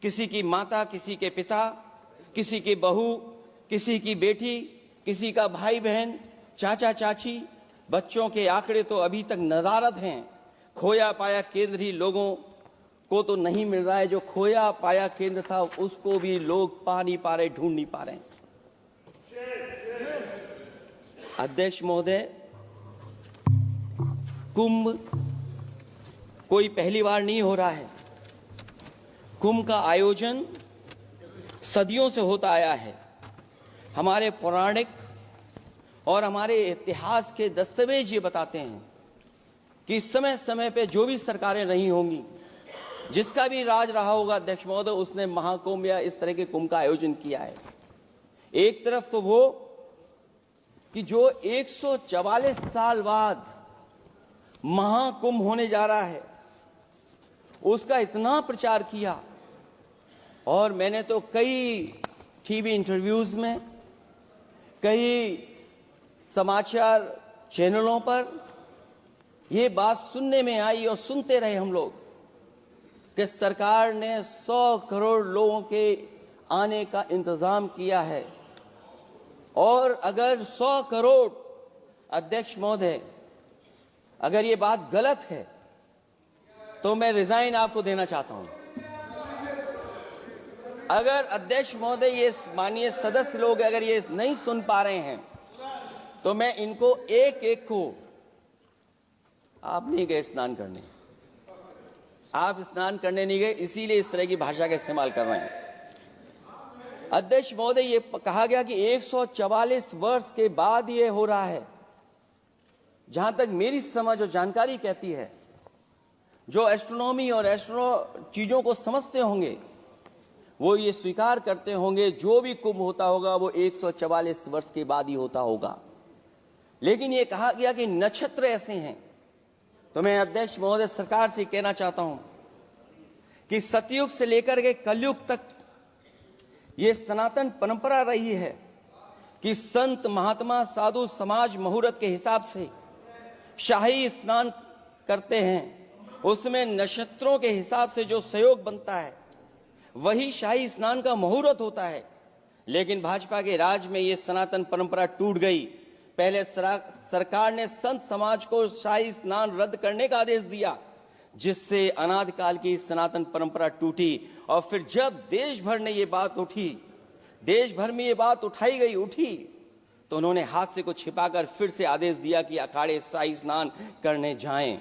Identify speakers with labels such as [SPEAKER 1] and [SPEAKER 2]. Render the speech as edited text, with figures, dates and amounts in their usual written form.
[SPEAKER 1] किसी की माता, किसी के पिता, किसी की बहू, किसी की बेटी, किसी का भाई बहन, चाचा चाची, बच्चों के आंकड़े तो अभी तक नदारद हैं। खोया पाया केंद्र ही लोगों को तो नहीं मिल रहा है, जो खोया पाया केंद्र था उसको भी लोग पा नहीं पा रहे, ढूंढ नहीं पा रहे। अध्यक्ष महोदय, कुंभ कोई पहली बार नहीं हो रहा है। कुंभ का आयोजन सदियों से होता आया है। हमारे पौराणिक और हमारे इतिहास के दस्तावेज ये बताते हैं कि समय समय पे जो भी सरकारें रही होंगी, जिसका भी राज रहा होगा अध्यक्ष महोदय, उसने महाकुंभ या इस तरह के कुंभ का आयोजन किया है। एक तरफ तो वो कि जो 144 साल बाद महाकुंभ होने जा रहा है, उसका इतना प्रचार किया, और मैंने तो कई टीवी इंटरव्यूज में, कई समाचार चैनलों पर ये बात सुनने में आई और सुनते रहे हम लोग कि सरकार ने 100 करोड़ लोगों के आने का इंतजाम किया है। और अगर 100 करोड़, अध्यक्ष महोदय, अगर ये बात गलत है तो मैं रिजाइन आपको देना चाहता हूं। अगर अध्यक्ष महोदय, ये माननीय सदस्य लोग अगर ये नहीं सुन पा रहे हैं तो मैं इनको एक एक को, आप नहीं गए स्नान करने, आप स्नान करने नहीं गए, इसीलिए इस तरह की भाषा का इस्तेमाल कर रहे हैं। अध्यक्ष महोदय, ये कहा गया कि 144 वर्ष के बाद ये हो रहा है। जहां तक मेरी समझ और जानकारी कहती है, जो एस्ट्रोनॉमी और एस्ट्रो चीजों को समझते होंगे वो ये स्वीकार करते होंगे, जो भी कुंभ होता होगा वो 144 वर्ष के बाद ही होता होगा। लेकिन ये कहा गया कि नक्षत्र ऐसे हैं, तो मैं अध्यक्ष महोदय सरकार से कहना चाहता हूं कि सतयुग से लेकर के कलयुग तक ये सनातन परंपरा रही है कि संत महात्मा साधु समाज मुहूर्त के हिसाब से शाही स्नान करते हैं। उसमें नक्षत्रों के हिसाब से जो सहयोग बनता है वही शाही स्नान का मुहूर्त होता है। लेकिन भाजपा के राज में ये सनातन परंपरा टूट गई। पहले सरकार ने संत समाज को शाही स्नान रद्द करने का आदेश दिया, जिससे अनादिकाल की सनातन परंपरा टूटी। और फिर जब देश भर ने ये बात उठी, देश भर में ये बात उठी, तो उन्होंने हादसे को छिपाकर फिर से आदेश दिया कि अखाड़े शाही स्नान करने जाएं।